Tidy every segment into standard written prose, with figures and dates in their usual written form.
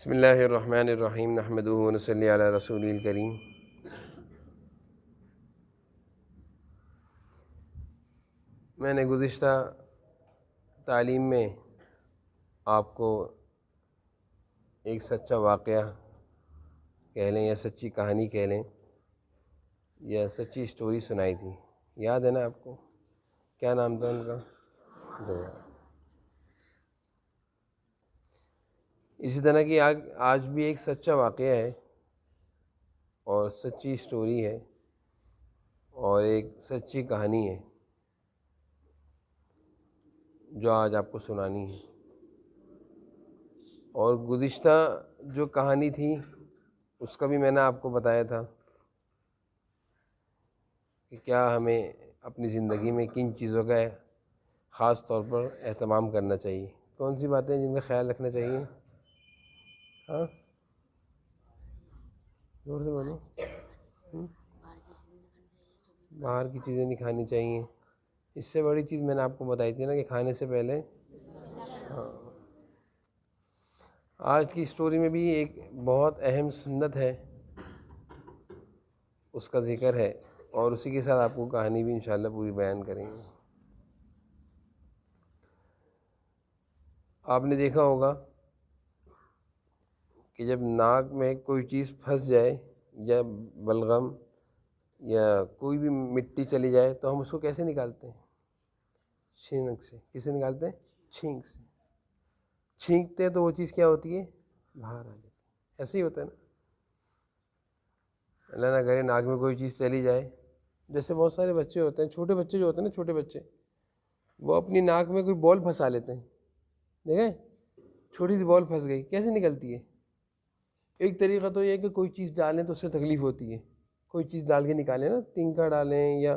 بسم اللہ الرحمن الرحیم نحمدہ ونصلی علی رسول الکریم۔ میں نے گزشتہ تعلیم میں آپ کو ایک سچا واقعہ کہہ لیں یا سچی کہانی کہہ لیں یا سچی اسٹوری سنائی تھی، یاد ہے نا آپ کو؟ کیا نام تھا ان کا؟ اسی طرح کی آج بھی ایک سچا واقعہ ہے اور سچی اسٹوری ہے اور ایک سچی کہانی ہے جو آج آپ کو سنانی ہے۔ اور گزشتہ جو کہانی تھی اس کا بھی میں نے آپ کو بتایا تھا کہ کیا ہمیں اپنی زندگی میں کن چیزوں کا خاص طور پر اہتمام کرنا چاہیے، کون سی باتیں جن کا خیال رکھنا چاہیے؟ ہاں زور سے بولو۔ باہر کی چیزیں نہیں کھانی چاہیے۔ اس سے بڑی چیز میں نے آپ کو بتائی تھی نا کہ کھانے سے پہلے آج کی اسٹوری میں بھی ایک بہت اہم سنت ہے، اس کا ذکر ہے اور اسی کے ساتھ آپ کو کہانی بھی انشاءاللہ پوری بیان کریں گے۔ آپ نے دیکھا ہوگا کہ جب ناک میں کوئی چیز پھنس جائے یا بلغم یا کوئی بھی مٹی چلی جائے تو ہم اس کو کیسے نکالتے ہیں؟ چھینک سے۔ کسے نکالتے ہیں؟ چھینک سے۔ چھینکتے ہیں تو وہ چیز کیا ہوتی ہے؟ باہر آ جاتی ہے۔ ایسے ہی ہوتا ہے نا، اللہ نہ کرے ناک میں کوئی چیز چلی جائے، جیسے بہت سارے بچے ہوتے ہیں، چھوٹے بچے جو ہوتے ہیں نا، چھوٹے بچے وہ اپنی ناک میں کوئی بال پھنسا لیتے ہیں، دیکھیں چھوٹی سی بال پھنس گئی، کیسے نکلتی ہے؟ ایک طریقہ تو یہ ہے کہ کوئی چیز ڈالیں تو اس سے تکلیف ہوتی ہے، کوئی چیز ڈال کے نکالیں نا، تنکا ڈالیں یا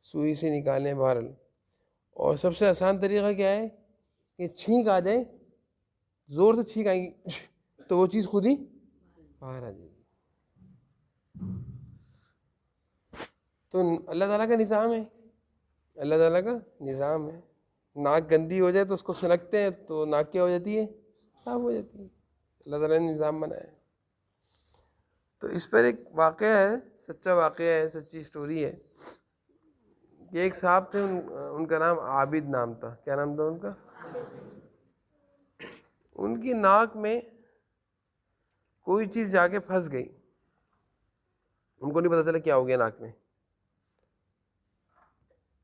سوئی سے نکالیں بہرحال۔ اور سب سے آسان طریقہ کیا ہے کہ چھینک آ جائے، زور سے چھینک آئیں گی تو وہ چیز خود ہی باہر آ جائے گی۔ تو اللہ تعالیٰ کا نظام ہے، اللہ تعالیٰ کا نظام ہے۔ ناک گندی ہو جائے تو اس کو سنکتے ہیں تو ناک کیا ہو جاتی ہے؟ صاف ہو جاتی ہے۔ اللہ تعالیٰ نے نظام بنایا ہے۔ تو اس پر ایک واقعہ ہے، سچا واقعہ ہے، سچی اسٹوری ہے کہ ایک صاحب تھے، ان کا نام عابد نام تھا۔ کیا نام تھا ان کا؟ ان کی ناک میں کوئی چیز جا کے پھنس گئی، ان کو نہیں پتا چلا کیا ہو گیا ناک میں،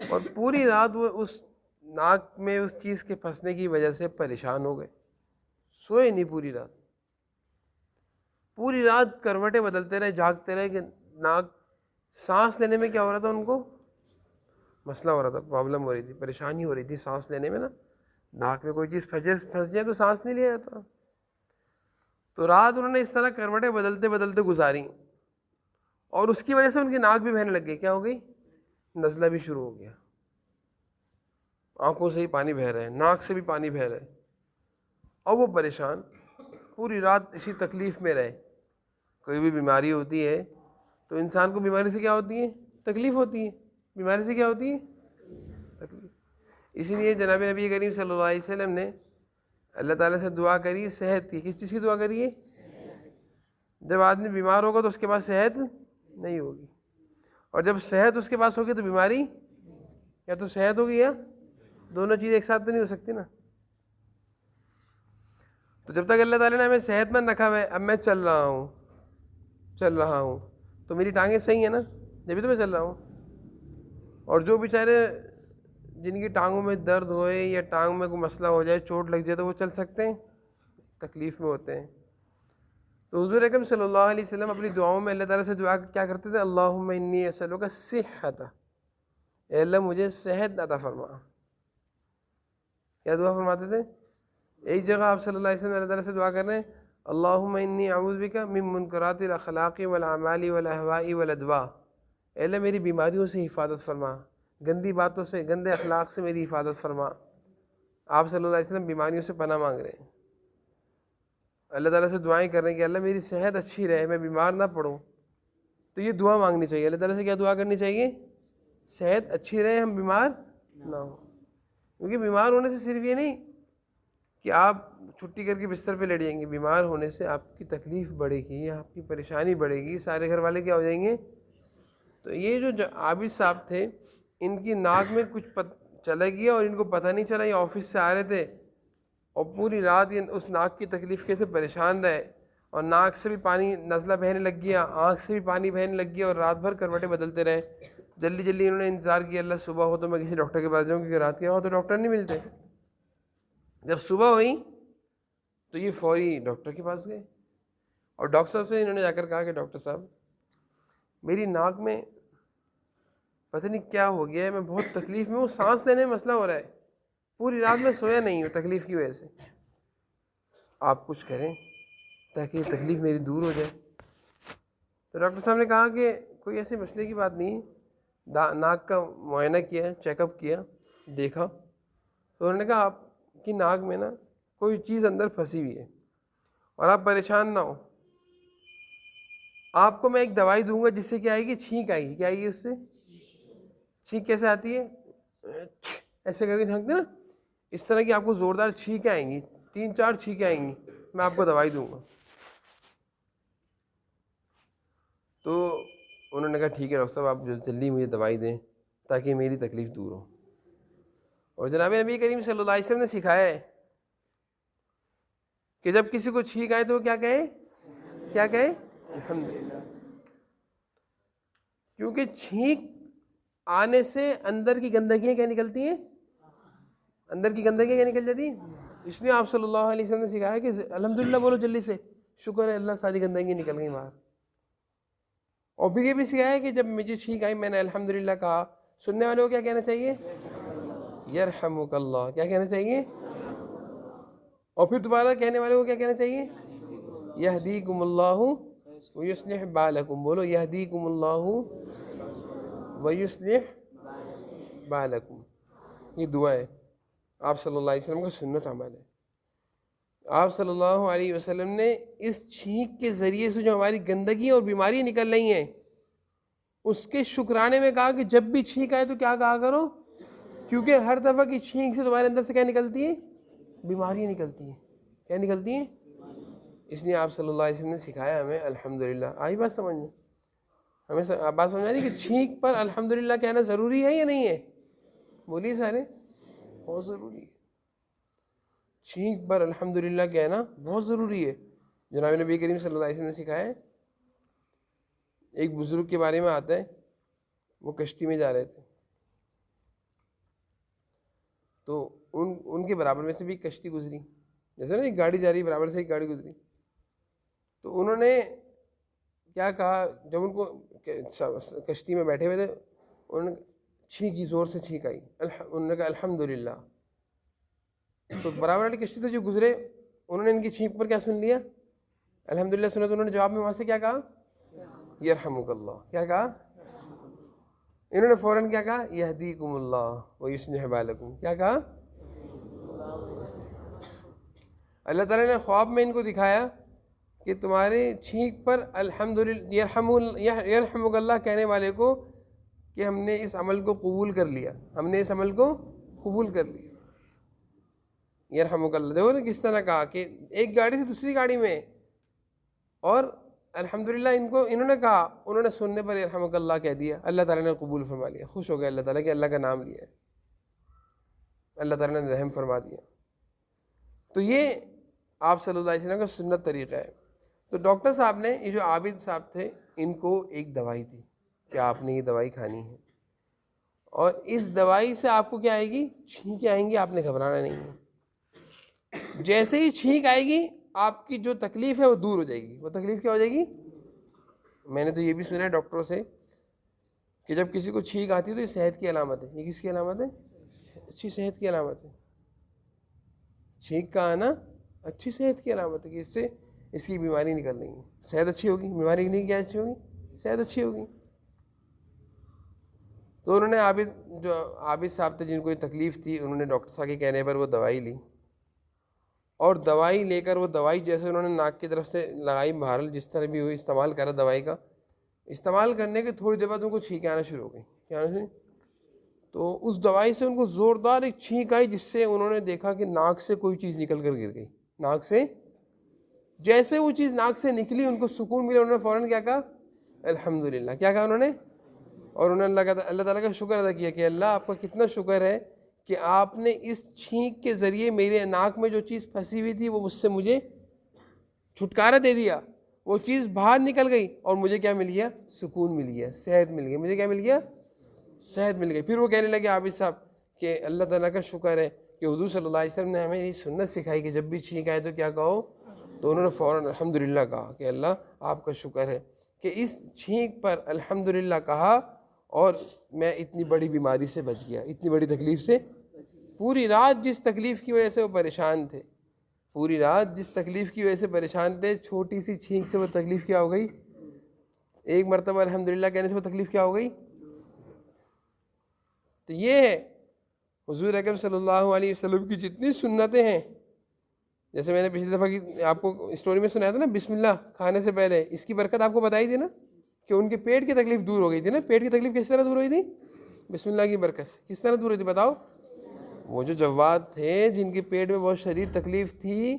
اور پوری رات وہ اس ناک میں اس چیز کے پھنسنے کی وجہ سے پریشان ہو گئے، سوئے نہیں پوری رات۔ پوری رات کروٹیں بدلتے رہے، جاگتے رہے کہ ناک، سانس لینے میں کیا ہو رہا تھا ان کو؟ مسئلہ ہو رہا تھا، پرابلم ہو رہی تھی، پریشانی ہو رہی تھی سانس لینے میں نا، ناک میں کوئی چیز پھنس جائے تو سانس نہیں لیا جاتا۔ تو رات انہوں نے اس طرح کروٹیں بدلتے بدلتے گزاری اور اس کی وجہ سے ان کی ناک بھی بہنے لگ گئی۔ کیا ہو گئی؟ نزلہ بھی شروع ہو گیا، آنکھوں سے ہی پانی بہہ رہا ہے، ناک سے بھی پانی بہہ رہا ہے، اور وہ پریشان پوری رات اسی تکلیف میں رہے۔ کوئی بھی بیماری ہوتی ہے تو انسان کو بیماری سے کیا ہوتی ہے؟ تکلیف ہوتی ہے۔ بیماری سے کیا ہوتی ہے؟ تکلیف۔ اسی لیے جناب نبی کریم صلی اللہ علیہ وسلم نے اللہ تعالیٰ سے دعا کری صحت کی۔ کس چیز کی دعا کری ہے؟ جب آدمی بیمار ہوگا تو اس کے پاس صحت نہیں ہوگی، اور جب صحت اس کے پاس ہوگی تو بیماری، یا تو صحت ہوگی یا دونوں چیزیں ایک ساتھ تو نہیں ہو سکتی نا۔ تو جب تک اللہ تعالیٰ نے ہمیں صحت مند رکھا ہوا ہے، اب میں چل رہا ہوں تو میری ٹانگیں صحیح ہیں نا، جبھی تو میں چل رہا ہوں۔ اور جو بیچارے جن کی ٹانگوں میں درد ہوئے یا ٹانگ میں کوئی مسئلہ ہو جائے، چوٹ لگ جائے، تو وہ چل سکتے ہیں؟ تکلیف میں ہوتے ہیں۔ تو حضور اکرم صلی اللہ علیہ وسلم اپنی دعاؤں میں اللہ تعالیٰ سے دعا کیا کرتے تھے؟ اللہم انی اسألک الصحۃ، اے اللہ مجھے صحت عطا فرما۔ کیا دعا فرماتے تھے؟ ایک جگہ آپ صلی اللہ علیہ وسلم اللہ تعالیٰ سے دعا کر رہے ہیں، اللہم انی اعوذ بک من منکرات الاخلاق والاعمال والاہواء والادواء، اے اللہ میری بیماریوں سے حفاظت فرما، گندی باتوں سے، گندے اخلاق سے میری حفاظت فرما۔ آپ صلی اللہ علیہ وسلم بیماریوں سے پناہ مانگ رہے ہیں، اللہ تعالیٰ سے دعائیں کر رہے ہیں کہ اللہ میری صحت اچھی رہے، میں بیمار نہ پڑوں۔ تو یہ دعا مانگنی چاہیے، اللہ تعالیٰ سے کیا دعا کرنی چاہیے؟ صحت اچھی رہے، ہم بیمار نہ ہوں۔ کیونکہ بیمار ہونے سے صرف یہ نہیں کہ آپ چھٹی کر کے بستر پہ لیٹ جائیں گے، بیمار ہونے سے آپ کی تکلیف بڑھے گی، آپ کی پریشانی بڑھے گی، سارے گھر والے کیا ہو جائیں گے. تو یہ جو عابد صاحب تھے ان کی ناک میں کچھ چلا گیا اور ان کو پتہ نہیں چلا. یہ آفس سے آ رہے تھے اور پوری رات یہ اس ناک کی تکلیف کے سے پریشان رہے، اور ناک سے بھی پانی نزلہ بہنے لگ گیا، آنکھ سے بھی پانی بہنے لگ گیا، اور رات بھر کروٹیں بدلتے رہے. جلدی جلدی انہوں نے انتظار کیا اللہ صبح ہو تو میں کسی ڈاکٹر کے پاس جاؤں، کیونکہ رات کیا ہو تو ڈاکٹر نہیں ملتے. جب صبح ہوئی تو یہ فوری ڈاکٹر کے پاس گئے اور ڈاکٹر صاحب سے انہوں نے جا کر کہا کہ ڈاکٹر صاحب میری ناک میں پتہ نہیں کیا ہو گیا ہے، میں بہت تکلیف میں ہوں، سانس لینے میں مسئلہ ہو رہا ہے، پوری رات میں سویا نہیں ہوں تکلیف کی وجہ سے، آپ کچھ کریں تاکہ یہ تکلیف میری دور ہو جائے. تو ڈاکٹر صاحب نے کہا کہ کوئی ایسے مسئلے کی بات نہیں، ناک کا معائنہ کیا، چیک اپ کیا، دیکھا تو انہوں نے کہا آپ کی ناک میں نا کوئی چیز اندر پھنسی ہوئی ہے اور آپ پریشان نہ ہو، آپ کو میں ایک دوائی دوں گا جس سے کیا آئے گی، چھینک آئے گی. کیا آئے گی اس سے؟ چھینک. کیسے آتی ہے؟ ایسے کر کے جھانکتے نا، اس طرح کی آپ کو زوردار چھینکیں آئیں گی، 3-4 چھینکیں آئیں گی، میں آپ کو دوائی دوں گا. تو انہوں نے کہا ٹھیک ہے ڈاکٹر صاحب آپ جلدی مجھے دوائی دیں تاکہ میری تکلیف دور ہو. اور جناب نبی کریم صلی اللہ علیہ وسلم نے سکھایا ہے کہ جب کسی کو چھینک آئے تو وہ کیا کہے؟ کیا کہے؟ الحمدللہ. کیونکہ چھینک آنے سے اندر کی گندگیاں کیا نکلتی ہیں؟ اندر کی گندگیاں کیا نکل جاتی ہیں؟ اس لیے آپ صلی اللہ علیہ وسلم نے سکھایا کہ الحمدللہ بولو جلدی سے، شکر ہے اللہ ساری گندگیاں نکل گئی باہر. اور پھر یہ بھی سکھایا کہ جب مجھے چھینک آئی میں نے الحمدللہ کہا، سننے والوں کو کیا کہنا چاہیے؟ یرحمک اللہ. کیا کہنا چاہیے؟ اور پھر دوبارہ کہنے والوں کو کیا کہنا چاہیے؟ یہدیکم اللہ ویصلح بالکم. بولو یہدیکم اللہ ویصلح بالکم. یہ دعا ہے، آپ صلی اللہ علیہ وسلم کا سنت عمل ہے. آپ صلی اللہ علیہ وسلم نے اس چھینک کے ذریعے سے جو ہماری گندگیاں اور بیماریاں نکل رہی ہیں اس کے شکرانے میں کہا کہ جب بھی چھینک آئے تو کیا کہا کرو، کیونکہ ہر دفعہ کی چھینک سے تمہارے اندر سے کیا نکلتی ہیں؟ بیماریاں نکلتی ہیں. کیا نکلتی ہیں؟ اس لیے آپ صلی اللہ علیہ وسلم نے سکھایا ہمیں الحمدللہ. آئی بات سمجھ میں؟ ہمیں بات سمجھ آ رہی کہ چھینک پر الحمدللہ کہنا ضروری ہے یا نہیں ہے؟ بولیے سارے. بہت ضروری ہے، چھینک پر الحمدللہ کہنا بہت ضروری ہے. جناب نبی کریم صلی اللہ علیہ وسلم نے سکھایا ہے. ایک بزرگ کے بارے میں آتا ہے، وہ کشتی میں جا رہے تھے تو ان کے برابر میں سے بھی کشتی گزری، جیسے نا ایک گاڑی جا رہی برابر سے ایک گاڑی گزری. تو انہوں نے کیا کہا، جب ان کو کشتی میں بیٹھے ہوئے تھے انہوں نے چھینکی، زور سے چھینک آئی، انہوں نے کہا الحمدللہ. تو برابر والی کشتی سے جو گزرے انہوں نے ان کی چھینک پر کیا سن لیا؟ الحمدللہ سنا. تو انہوں نے جواب میں وہاں سے کیا کہا؟ یرحمک اللہ. کیا کہا؟ انہوں نے فوراً کیا کہا؟ یہدیکم اللہ ویصلح بالکم. کیا کہا؟ اللہ تعالیٰ نے خواب میں ان کو دکھایا کہ تمہارے چھینک پر الحمدللہ یرحمک اللہ کہنے والے کو کہ ہم نے اس عمل کو قبول کر لیا، ہم نے اس عمل کو قبول کر لیا. یرحمک اللہ. دیکھو نا کس طرح کہا کہ ایک گاڑی سے دوسری گاڑی میں، اور الحمدللہ انہوں نے کہا، انہوں نے سننے پر یرحمک اللہ کہہ دیا، اللہ تعالیٰ نے قبول فرما لیا. خوش ہو گئے اللہ تعالیٰ کہ اللہ کا نام لیا ہے، اللہ تعالیٰ نے رحم فرما دیا. تو یہ آپ صلی اللہ علیہ وسلم کا سنت طریقہ ہے. تو ڈاکٹر صاحب نے، یہ جو عابد صاحب تھے، ان کو ایک دوائی دی کہ آپ نے یہ دوائی کھانی ہے، اور اس دوائی سے آپ کو کیا آئے گی؟ چھینکیں آئیں گی. آپ نے گھبرانا نہیں ہے. جیسے ہی چھینک آئے گی آپ کی جو تکلیف ہے وہ دور ہو جائے گی. وہ تکلیف کیا ہو جائے گی؟ میں نے تو یہ بھی سنا ہے ڈاکٹروں سے کہ جب کسی کو چھینک آتی ہے تو یہ صحت کی علامت ہے. یہ کس کی علامت ہے؟ اچھی صحت کی علامت ہے. چھینک کا آنا اچھی صحت کی علامت ہے کہ اس سے اس کی بیماری نکل رہی ہے، صحت اچھی ہوگی. بیماری نہیں کیا اچھی ہوگی؟ صحت اچھی ہوگی. تو انہوں نے عابد صاحب تھے جن کو یہ تکلیف تھی، انہوں نے ڈاکٹر صاحب کے کہنے پر وہ دوائی لی، اور دوائی لے کر وہ دوائی جیسے انہوں نے ناک کی طرف سے لگائی، بہرحال جس طرح بھی ہوئی استعمال کرا دوائی کا. استعمال کرنے کے تھوڑی دیر بعد ان کو چھینکیں آنا شروع ہو گئی. کیا آنا شروع؟ تو اس دوائی سے ان کو زوردار ایک چھینک آئی، جس سے انہوں نے دیکھا کہ ناک سے کوئی چیز نکل کر گر گئی. ناک سے جیسے وہ چیز ناک سے نکلی ان کو سکون ملا. انہوں نے فوراً کیا کہا؟ الحمدللہ. کیا کہا انہوں نے؟ اور انہوں نے اللہ تعالیٰ کا شکر ادا کیا کہ اللہ آپ کا کتنا شکر ہے کہ آپ نے اس چھینک کے ذریعے میرے ناک میں جو چیز پھنسی ہوئی تھی وہ مجھ سے مجھے چھٹکارا دے دیا. وہ چیز باہر نکل گئی اور مجھے کیا مل گیا؟ سکون مل گیا، صحت مل گئی. مجھے کیا مل گیا؟ صحت مل گئی. پھر وہ کہنے لگے عابد صاحب کہ اللہ تعالیٰ کا شکر ہے کہ حضور صلی اللہ علیہ وسلم نے ہمیں یہ سنت سکھائی کہ جب بھی چھینک آئے تو کیا کہو؟ تو انہوں نے فوراً الحمدللہ کہا کہ اللہ آپ کا شکر ہے کہ اس چھینک پر الحمدللہ کہا اور میں اتنی بڑی بیماری سے بچ گیا، اتنی بڑی تکلیف سے. پوری رات جس تکلیف کی وجہ سے وہ پریشان تھے، پوری رات جس تکلیف کی وجہ سے پریشان تھے، چھوٹی سی چھینک سے وہ تکلیف کیا ہو گئی؟ ایک مرتبہ الحمدللہ کہنے سے وہ تکلیف کیا ہو گئی؟ تو یہ ہے حضور اکرم صلی اللہ علیہ وسلم کی جتنی سنتیں ہیں. جیسے میں نے پچھلی دفعہ کی آپ کو اسٹوری میں سنایا تھا نا، بسم اللہ کھانے سے پہلے، اس کی برکت آپ کو بتائی تھی نا کہ ان کے پیٹ کی تکلیف دور ہو گئی تھی نا. پیٹ کی تکلیف کس طرح دور ہوئی تھی؟ بسم اللہ کی برکت سے. کس طرح دور ہوئی تھی بتاؤ؟ وہ جو جواد تھے جن کے پیٹ میں بہت شدید تکلیف تھی،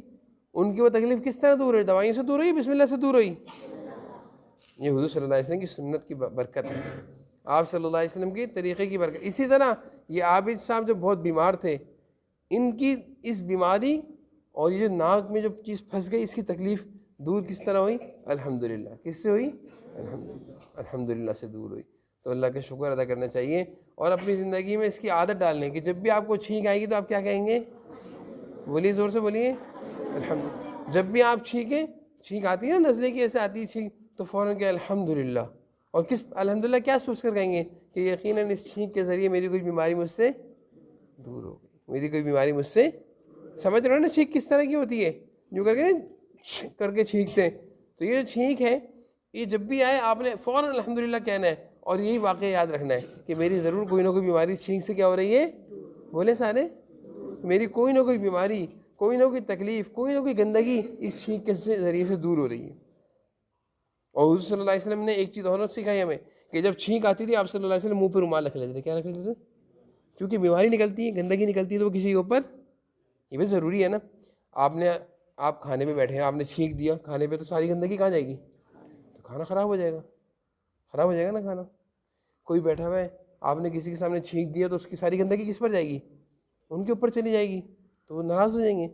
ان کی وہ تکلیف کس طرح دور ہوئی؟ دوائیوں سے دور ہوئی، بسم اللہ سے دور ہوئی. یہ حضور صلی اللہ علیہ وسلم کی سنت کی برکت ہے، آپ صلی اللہ علیہ وسلم کی طریقے کی برکت. اسی طرح یہ عابد صاحب جو بہت بیمار تھے، ان کی اس بیماری اور یہ جو ناک میں جو چیز پھنس گئی، اس کی تکلیف دور کس طرح ہوئی؟ الحمدللہ. کس سے ہوئی؟ الحمدللہ. الحمدللہ سے دور ہوئی. تو اللہ کا شکر ادا کرنا چاہیے اور اپنی زندگی میں اس کی عادت ڈالنے کہ جب بھی آپ کو چھینک آئے گی تو آپ کیا کہیں گے؟ بولیے زور سے بولیے الحمدللہ. جب بھی آپ چھینک آتی ہے نا، نزلے کی ایسے آتی ہے چھینک، تو فوراً کہ الحمدللہ. اور کس الحمدللہ کیا سوچ کر کہیں گے؟ کہ یقیناً اس چھینک کے ذریعے میری کوئی بیماری مجھ سے دور ہو گئی، میری کوئی بیماری مجھ سے. سمجھ رہے ہو نا چھینک کس طرح کی ہوتی ہے؟ جو کر کے چھینکتے ہیں. تو یہ جو چھینک ہے، یہ جب بھی آئے آپ نے فوراً الحمدللہ کہنا ہے اور یہی واقعہ یاد رکھنا ہے کہ میری ضرور کوئی نہ کوئی بیماری اس چھینک سے کیا ہو رہی ہے. بولے سارے، میری کوئی نہ کوئی بیماری، کوئی نہ کوئی تکلیف، کوئی نہ کوئی گندگی اس چھینک کے ذریعے سے دور ہو رہی ہے. اور حضور صلی اللہ علیہ وسلم نے ایک چیز اور سکھائی ہمیں کہ جب چھینک آتی تھی آپ صلی اللہ علیہ وسلم منہ پہ رومال رکھ لیتے تھے. کیا رکھ لیتے تھے؟ کیونکہ بیماری نکلتی ہے، گندگی نکلتی ہے تو وہ کسی کے اوپر، یہ بھی ضروری ہے نا. آپ کھانے پہ بیٹھے ہیں، آپ نے چھینک دیا کھانے پہ، تو ساری گندگی کہاں جائے گی؟ تو کھانا خراب ہو جائے گا، خراب ہو جائے گا نا کھانا. کوئی بیٹھا ہوا ہے، آپ نے کسی کے سامنے چھینک دیا تو اس کی ساری گندگی کس پر جائے گی؟ ان کے اوپر چلی جائے گی، تو وہ ناراض ہو جائیں گے.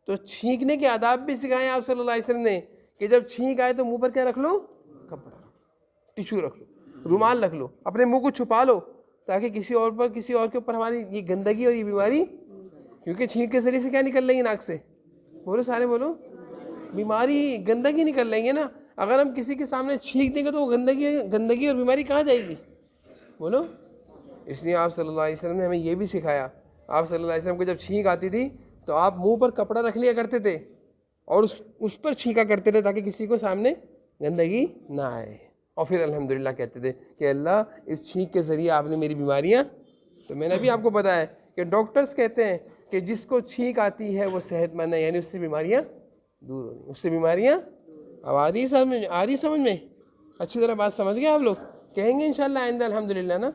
تو چھینکنے کے آداب بھی سکھائے آپ صلی اللہ علیہ وسلم نے کہ جب چھینک آئے تو منہ پر کیا رکھ لو؟ کپڑا رکھ لو، ٹیشو رکھ لو، رومال رکھ لو، اپنے منہ کو چھپا لو تاکہ کسی اور کے اوپر ہماری یہ گندگی اور یہ بیماری، کیونکہ چھینک کے ذریعے سے کیا نکل رہی ہے ناک سے؟ بولو سارے بولو، بیماری گندگی نکل رہی ہے نا. اگر ہم کسی کے سامنے چھینک دیں گے تو وہ گندگی اور بیماری کہاں جائے گی؟ بولو. اس لیے آپ صلی اللہ علیہ وسلم نے ہمیں یہ بھی سکھایا. آپ صلی اللہ علیہ وسلم کو جب چھینک آتی تھی تو آپ منہ پر کپڑا رکھ لیا کرتے تھے اور اس پر چھینکا کرتے تھے تاکہ کسی کو سامنے گندگی نہ آئے. اور پھر الحمدللہ کہتے تھے کہ اللہ اس چھینک کے ذریعے آپ نے میری بیماریاں. تو میں نے ابھی آپ کو بتایا کہ ڈاکٹرز کہتے ہیں کہ جس کو چھینک آتی ہے وہ صحت مند ہے، یعنی اس سے بیماریاں دور ہو رہی، اس سے بیماریاں. اب آ رہی سمجھ میں؟ اچھی طرح بات سمجھ گئے آپ لوگ؟ کہیں گے انشاءاللہ آئندہ الحمدللہ نا.